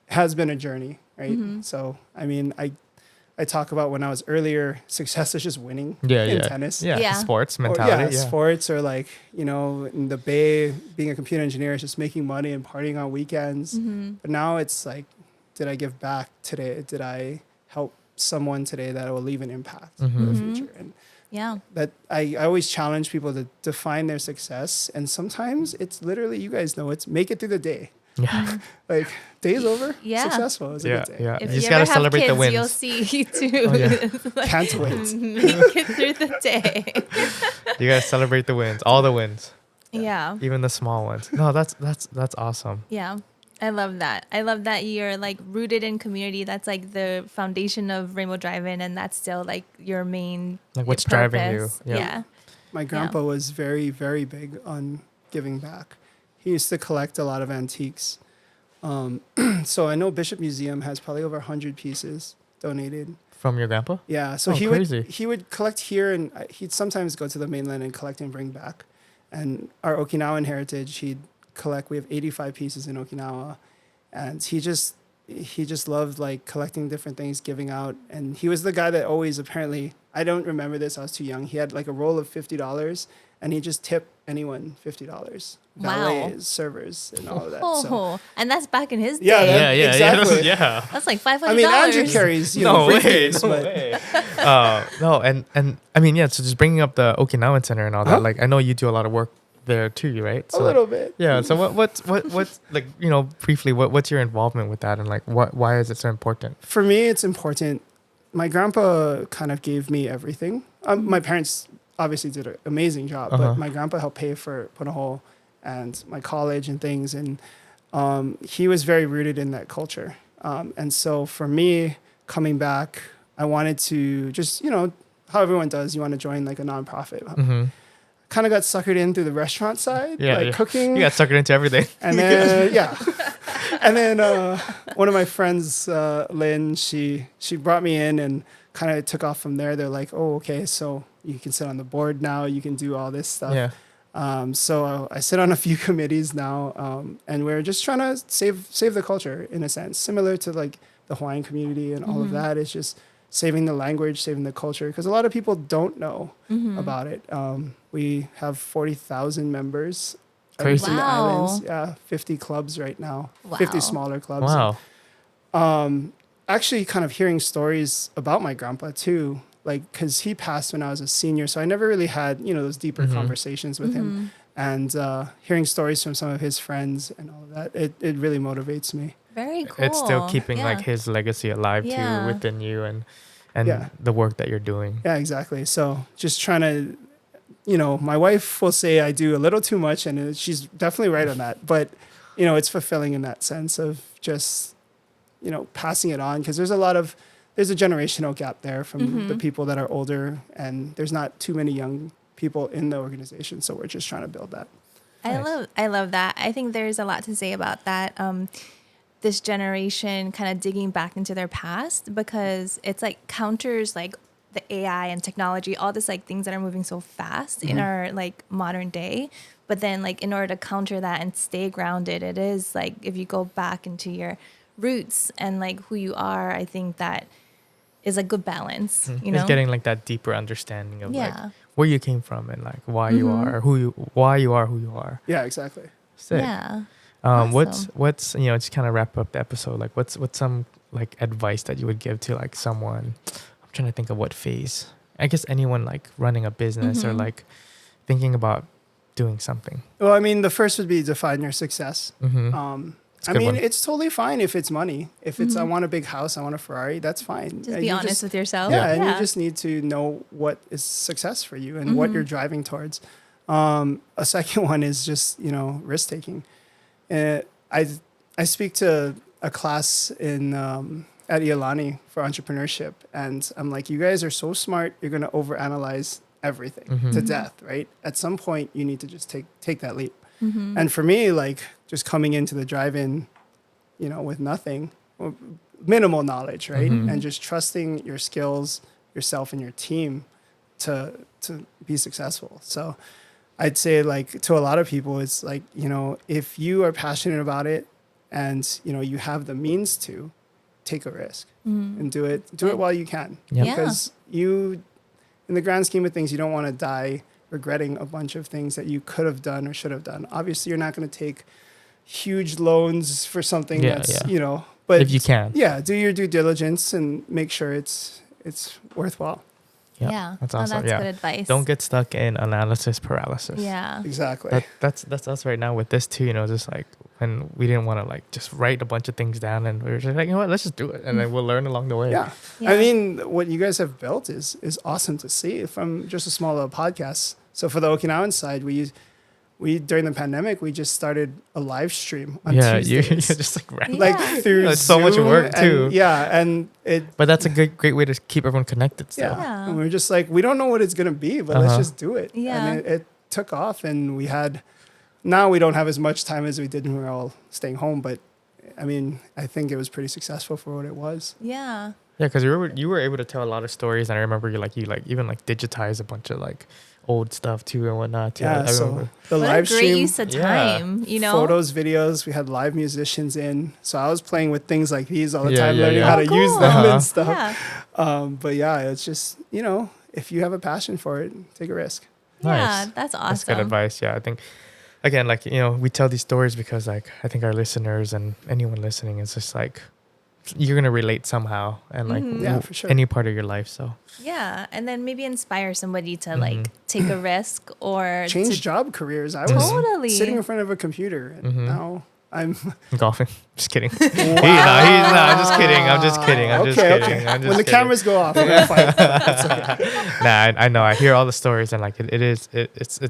has been a journey, right? So I mean, I talk about when I was earlier, success is just winning in tennis. Yeah. Sports Or, mentality. sports, or like, in the Bay, being a computer engineer is just making money and partying on weekends. But now it's like, did I give back today? Did I help someone today that will leave an impact for the future? And that I always challenge people to define their success. And sometimes it's literally, you guys know, it's make it through the day. Yeah. Like, day's over, Yeah. successful. It's a good day. Yeah. If You you just ever gotta have celebrate kids, the wins. you'll see too. Oh, yeah. Can't wait. Make it through the day. You gotta celebrate the wins, all the wins, Yeah. even the small ones. No, that's awesome. Yeah. I love that. I love that you're like rooted in community. That's like the foundation of Rainbow Drive-In, and that's still like your main Like what's driving you? purpose. Yeah. Yeah. My grandpa was very, very big on giving back. He used to collect a lot of antiques. So I know Bishop Museum has probably over 100 pieces donated. From your grandpa? Yeah, so Oh, he crazy. would collect here, and he'd sometimes go to the mainland and collect and bring back. And our Okinawan heritage, he'd collect. We have 85 pieces in Okinawa, and he just loved like collecting different things, giving out. And he was the guy that always, apparently, I don't remember this, I was too young. He had like a roll of $50, and he just tipped anyone $50. Wow. Valets, servers, and all of that. So, Oh, and that's back in his day. Yeah, Yeah. exactly. Yeah. That's like $500. I mean, Andrew carries No way, briefcase, no but way. No, and I mean, yeah. So just bringing up the Okinawan Center and all that. Huh? Like, I know you do a lot of work there too, right? a So little bit. yeah. So what's like, briefly, what's your involvement with that, and like why is it so important? For me, it's important. My grandpa kind of gave me everything. My parents obviously did an amazing job, but my grandpa helped pay for Punahou and my college and things. And he was very rooted in that culture. And so for me, coming back, I wanted to just, how everyone does, you want to join like a nonprofit. Kind of got suckered in through the restaurant side, cooking. You got suckered into everything. And then, and then one of my friends, Lynn, she brought me in and kind of took off from there. They're like, oh, okay, so you can sit on the board now. You can do all this stuff. Yeah. So I sit on a few committees now, and we're just trying to save the culture in a sense, similar to like the Hawaiian community and all of that. It's just saving the language, saving the culture, because a lot of people don't know about it. We have 40,000 members. Crazy. In the Wow. islands. Yeah, 50 clubs right now. Wow. 50 smaller clubs. Wow. Actually kind of hearing stories about my grandpa too, like, because he passed when I was a senior, so I never really had those deeper conversations with him. and hearing stories from some of his friends and all of that, it really motivates me. Very cool. It's still keeping Yeah. like his legacy alive Yeah. too within you and Yeah. the work that you're doing. Yeah, exactly. So just trying to, my wife will say I do a little too much, and she's definitely right on that. But, it's fulfilling in that sense of just, passing it on, because there's a generational gap there from the people that are older, and there's not too many young people in the organization. So we're just trying to build that. Nice. I love that. I think there's a lot to say about that. This generation kind of digging back into their past, because it's like counters like the AI and technology, all this like things that are moving so fast in our like modern day. But then like in order to counter that and stay grounded, it is like if you go back into your roots and like who you are, I think that is a good balance. It's getting like that deeper understanding of like Yeah. where you came from and like why you are who you are. Yeah, exactly. Sick. Yeah. What's just kind of wrap up the episode, like what's some like advice that you would give to like someone, I'm trying to think of what phase, I guess anyone like running a business or like thinking about doing something. Well, I mean, the first would be define your success. I mean, one. it's totally fine if it's money. If it's I want a big house, I want a Ferrari, that's fine. Just be honest with yourself. Yeah, and you just need to know what is success for you and what you're driving towards. A second one is just, risk taking. I speak to a class in at Iolani for entrepreneurship, and I'm like, you guys are so smart, you're going to overanalyze everything to death, right? At some point, you need to just take that leap. And for me, like just coming into the drive-in, with nothing, or minimal knowledge, right? And just trusting your skills, yourself, and your team to be successful. So I'd say like to a lot of people, it's like, if you are passionate about it and, you have the means to take a risk and do it while you can. Yep. Yeah. Because in the grand scheme of things, you don't want to die regretting a bunch of things that you could have done or should have done. Obviously, you're not going to take huge loans for something that's, but if you can. Yeah, do your due diligence and make sure it's worthwhile. Yeah. That's Oh, awesome. that's good advice. Don't get stuck in analysis paralysis. Yeah. Exactly. That's us right now with this too, just like when we didn't want to like just write a bunch of things down, and we were just like, you know what, let's just do it, and then we'll learn along the way. Yeah. Yeah. I mean, what you guys have built is awesome to see from just a small little podcast. So for the Okinawan side, we during the pandemic, we just started a live stream on you're Tuesdays. just like random. Like through That's so much Zoom, work, too. and But that's a great way to keep everyone connected still. yeah. And we were just like, we don't know what it's gonna be, but let's just do it. Yeah. And it took off, and now we don't have as much time as we did when we were all staying home, but I mean, I think it was pretty successful for what it was. Yeah. Yeah, because you were able to tell a lot of stories, and I remember you even digitize a bunch of like old stuff too and whatnot too. Yeah, I so remember. the What live a great stream, use of time, photos, videos, we had live musicians in. So I was playing with things like these all the Yeah, time, yeah, learning yeah. how to Oh, use cool. them and stuff. Yeah. But yeah, it's just, if you have a passion for it, take a risk. Yeah, Nice. that's awesome. That's good advice. Yeah, I think again, like we tell these stories because like I think our listeners and anyone listening is just like you're gonna relate somehow, and like Yeah, for sure. any part of your life. So Yeah, and then maybe inspire somebody to like take a risk or Change to job careers. I was Totally. sitting in front of a computer, and now I'm golfing. Just kidding. I'm just kidding. I'm just kidding. I'm just okay. kidding. I'm just When the kidding. cameras go off, we're gonna fight. That's okay. Nah, I know. I hear all the stories, and like it's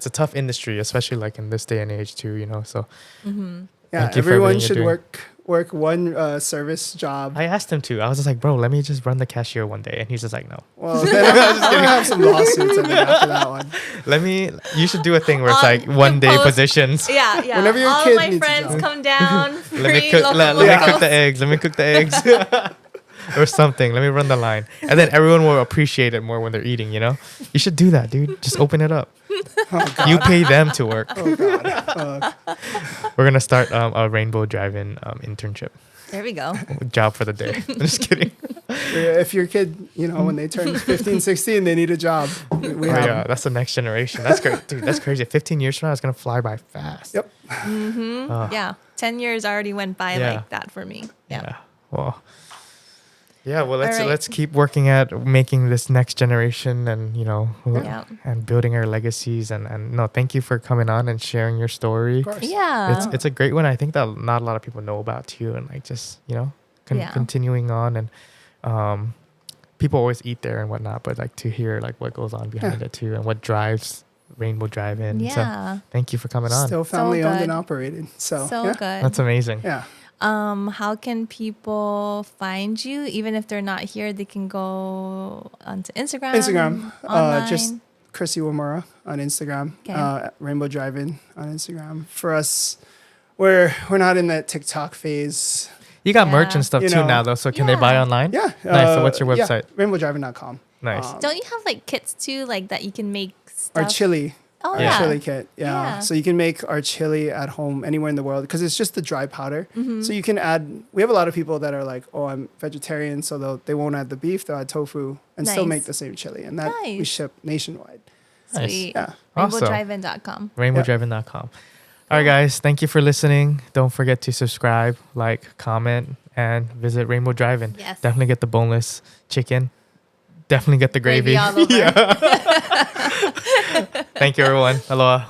a tough industry, especially like in this day and age too. So Yeah, Thank you for everyone everything should you're work one service job. I asked him to. I was just like, bro, let me just run the cashier one day, and he's just like, no. Well, then I'm gonna have some lawsuits I think, after that one. You should do a thing where it's like one day post- positions. Yeah, yeah. Whenever your all kid of my needs a friends job. come down. Let me free cook. local Let me locals. cook the eggs. Let me cook the eggs. Or something. Let me run the line, and then everyone will appreciate it more when they're eating. You should do that, dude. Just open it up. You pay them to work. Oh God. We're gonna start a rainbow drive-in internship There we go. job for the day. I'm just kidding. If your kid, when they turn 15, 16, they need a job. We Oh, have yeah, that's the next generation. That's great, dude. That's crazy. 15 years from now, it's gonna fly by fast. Yep. Yeah, 10 years already went by Yeah. like that for me. Yeah. Well, Yeah, well, All right. let's keep working at making this next generation, and Yeah. and building our legacies. And no, thank you for coming on and sharing your story. Of course. Yeah. It's a great one. I think that not a lot of people know about too, and like just Yeah. continuing on, and people always eat there and whatnot, but like to hear like what goes on behind it too, and what drives Rainbow Drive-In. Yeah. So thank you for coming on. Still family owned good. and operated. So, So yeah. good. That's amazing. Yeah. How can people find you? Even if they're not here, they can go onto Instagram. Online. Just Chris Iwamura on Instagram. Okay. Rainbow Drive-In on Instagram. For us, we're not in that TikTok phase. You got merch Yeah. and stuff You too know. now though, so can they buy Yeah. online? Yeah. Nice. So what's your website? Yeah, rainbowdriving.com. Nice. Don't you have like kits too, like that you can make stuff? Our chili. Oh Our yeah. chili kit. Yeah. Yeah. So you can make our chili at home anywhere in the world because it's just the dry powder. Mm-hmm. So you can add, we have a lot of people that are like, oh, I'm vegetarian. So they won't add the beef, they'll add tofu and still Nice. make the same chili. And that we Nice. ship nationwide. Nice. Sweet. Yeah. Awesome. RainbowDriveIn.com. RainbowDriving.com. All right, guys. Thank you for listening. Don't forget to subscribe, like, comment, and visit Rainbow Drive-In. Yes. Definitely get the boneless chicken. Definitely get the gravy. Gravy all over. Yeah. Thank you, everyone. Aloha.